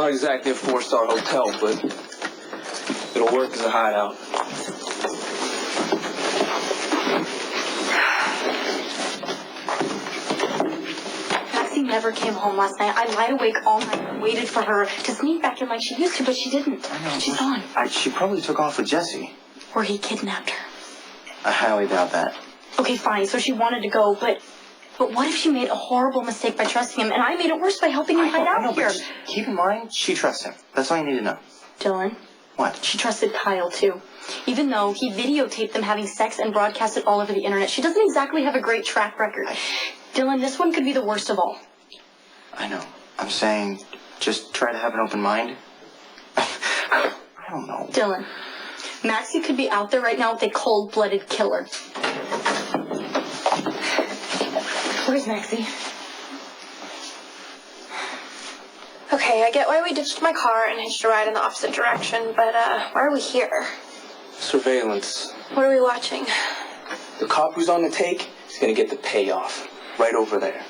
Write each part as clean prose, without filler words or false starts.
not exactly a 4-star hotel, but it'll work as a hideout. Maxie never came home last night. I lied awake all night and waited for her to sneak back in like she used to, but she didn't. I know. She's gone. She probably took off with Jesse. Or he kidnapped her. I highly doubt that. Okay, fine. So she wanted to go, but what if she made a horrible mistake by trusting him, and I made it worse by helping him hide out here? But keep in mind, she trusts him. That's all you need to know. Dylan. What? She trusted Kyle, too. Even though he videotaped them having sex and broadcast it all over the internet, she doesn't exactly have a great track record. Dylan, this one could be the worst of all. I know. I'm saying just try to have an open mind. I don't know. Dylan, Maxie could be out there right now with a cold-blooded killer. Where's Maxie? Okay, I get why we ditched my car and hitched a ride in the opposite direction, but why are we here? Surveillance. What are we watching? The cop who's on the take is going to get the payoff. Right over there.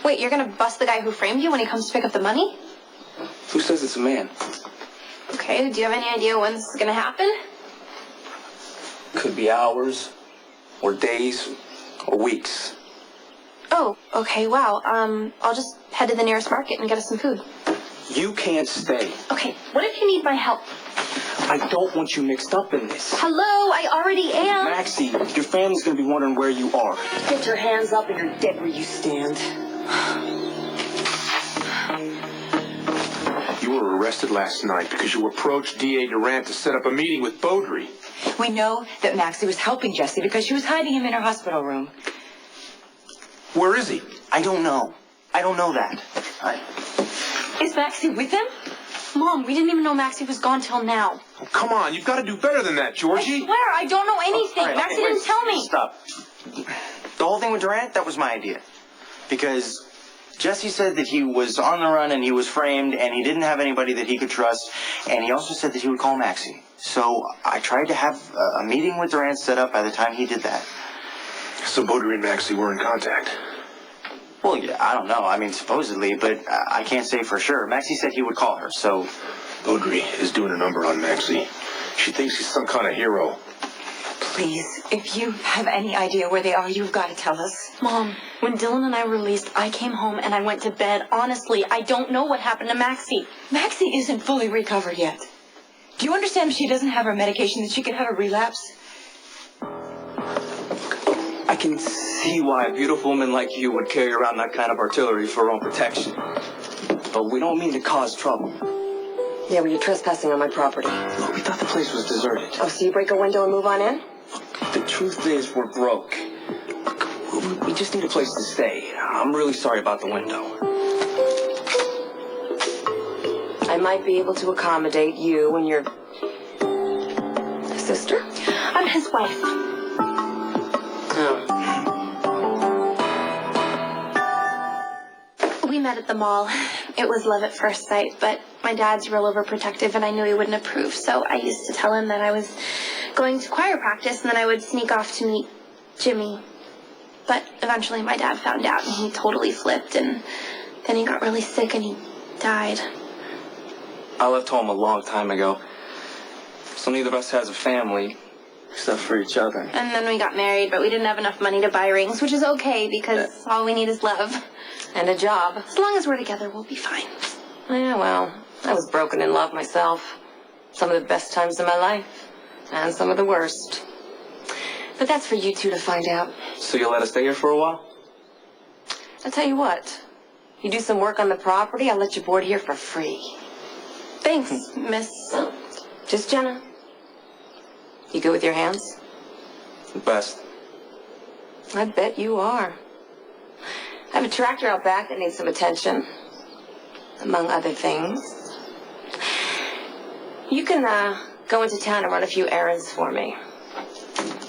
Wait, you're gonna bust the guy who framed you when he comes to pick up the money? Who says it's a man? Okay, do you have any idea when this is gonna happen? Could be hours, or days, or weeks. Oh, okay, wow. I'll just head to the nearest market and get us some food. You can't stay. Okay, what if you need my help? I don't want you mixed up in this. Hello, I already am. Maxie, your family's gonna be wondering where you are. Get your hands up and you're dead where you stand. You were arrested last night because you approached D.A. Durant to set up a meeting with Beaudry. We know that Maxie was helping Jesse because she was hiding him in her hospital room. Where is he? I don't know. I don't know that. Is Maxie with him? Mom, we didn't even know Maxie was gone till now. Oh, come on, you've got to do better than that, I Georgie. swear, I don't know anything. All right, Maxie okay, didn't tell me. Stop. The whole thing with Durant, that was my idea. Because Jesse said that he was on the run and he was framed and he didn't have anybody that he could trust. And he also said that he would call Maxie. So I tried to have a meeting with Durant set up by the time he did that. So Beaudry and Maxie were in contact. Well, yeah, I don't know. I mean, supposedly, but I can't say for sure. Maxie said he would call her, so... Beaudry is doing a number on Maxie. She thinks he's some kind of hero. Please, if you have any idea where they are, you've got to tell us. Mom, when Dylan and I were released, I came home and I went to bed. Honestly, I don't know what happened to Maxie. Maxie isn't fully recovered yet. Do you understand if she doesn't have her medication that she could have a relapse? I can see why a beautiful woman like you would carry around that kind of artillery for her own protection. But we don't mean to cause trouble. Yeah, well, you're trespassing on my property. Look, we thought the place was deserted. Oh, so you break a window and move on in? The truth is, we're broke. We just need a place to stay. I'm really sorry about the window. I might be able to accommodate you and your sister. I'm his wife. Oh. We met at the mall. It was love at first sight, but my dad's real overprotective and I knew he wouldn't approve, so I used to tell him that I was going to choir practice and then I would sneak off to meet Jimmy. But eventually my dad found out and he totally flipped, and then he got really sick and he died. I left home a long time ago. So neither of us has a family, except for each other. And then we got married, but we didn't have enough money to buy rings, which is okay because all we need is love. And a job. As long as we're together, we'll be fine. Yeah, well, I was broken in love myself. Some of the best times of my life. And some of the worst. But that's for you two to find out. So you'll let us stay here for a while? I'll tell you what. You do some work on the property, I'll let you board here for free. Thanks, Miss. Just Jenna. You good with your hands? The best. I bet you are. I have a tractor out back that needs some attention, among other things. You can go into town and run a few errands for me.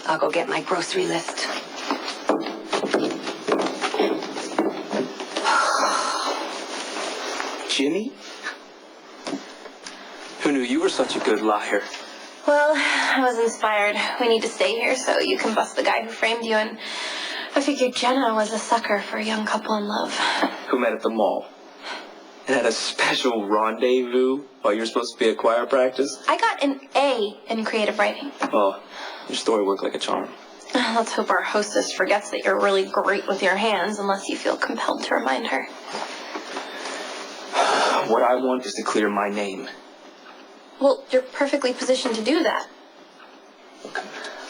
I'll go get my grocery list. Jimmy? Who knew you were such a good liar? Well, I was inspired. We need to stay here so you can bust the guy who framed you, and I figured Jenna was a sucker for a young couple in love. Who met at the mall. And at a special rendezvous while you're supposed to be at choir practice? I got an A in creative writing. Oh, your story worked like a charm. Let's hope our hostess forgets that you're really great with your hands, unless you feel compelled to remind her. What I want is to clear my name. Well, you're perfectly positioned to do that. Look,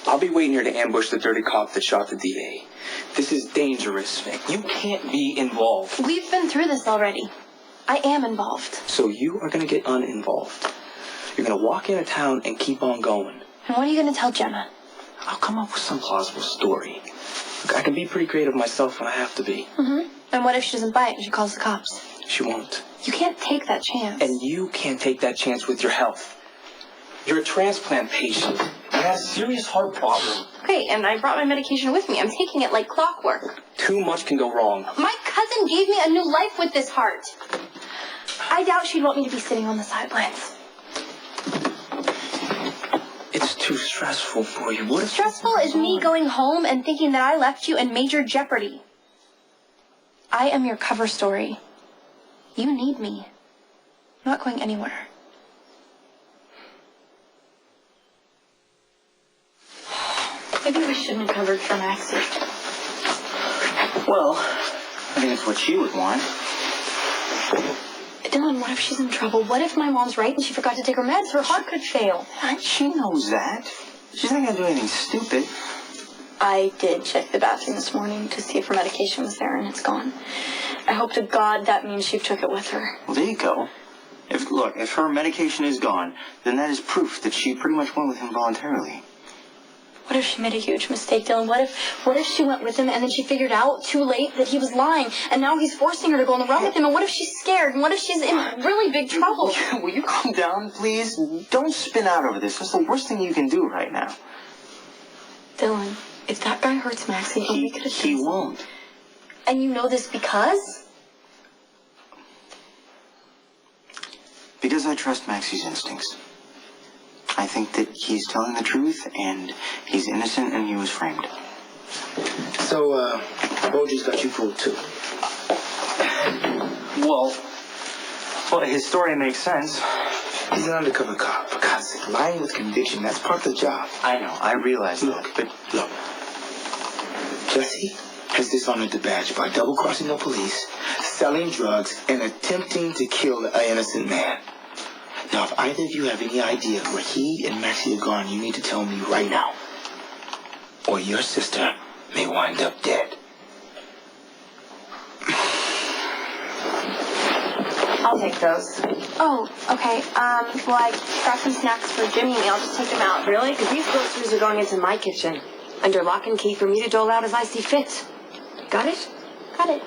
I'll be waiting here to ambush the dirty cop that shot the DA. This is dangerous, Vic. You can't be involved. We've been through this already. I am involved. So you are going to get uninvolved. You're going to walk into town and keep on going. And what are you going to tell Gemma? I'll come up with some plausible story. Look, I can be pretty creative myself when I have to be. And what if she doesn't buy it and she calls the cops? She won't. You can't take that chance. And you can't take that chance with your health. You're a transplant patient. You have a serious heart problem. Okay, and I brought my medication with me. I'm taking it like clockwork. Too much can go wrong. My cousin gave me a new life with this heart. I doubt she'd want me to be sitting on the sidelines. It's too stressful for you. What if Stressful is me going home and thinking that I left you in major jeopardy. I am your cover story. You need me. I'm not going anywhere. Maybe we shouldn't have covered for Maxie. Well, I think it's what she would want. Dylan, what if she's in trouble? What if my mom's right and she forgot to take her meds? Her heart could fail. She knows that. She's not gonna do anything stupid. I did check the bathroom this morning to see if her medication was there, and it's gone. I hope to God that means she took it with her. Well, there you go. If her medication is gone, then that is proof that she pretty much went with him voluntarily. What if she made a huge mistake, Dylan? What if she went with him and then she figured out too late that he was lying, and now he's forcing her to go on the run with him? And what if she's scared? And what if she's in really big trouble? Will you calm down, please? Don't spin out over this. That's the worst thing you can do right now. Dylan, if that guy hurts Maxie, we could have He won't. And you know this because? Because I trust Maxie's instincts. I think that he's telling the truth, and he's innocent, and he was framed. So, Boji's got you fooled too. Well, his story makes sense. He's an undercover cop, for God's sake. Lying with conviction, that's part of the job. I know, I realize that, but... Look. Jesse has dishonored the badge by double-crossing the police, selling drugs, and attempting to kill an innocent man. Now, if either of you have any idea where he and Maxie are gone, you need to tell me right now. Or your sister may wind up dead. I'll take those. Oh, okay. Well, I got some snacks for Jimmy. I'll just take them out. Really? Because these groceries are going into my kitchen. Under lock and key for me to dole out as I see fit. Got it? Got it.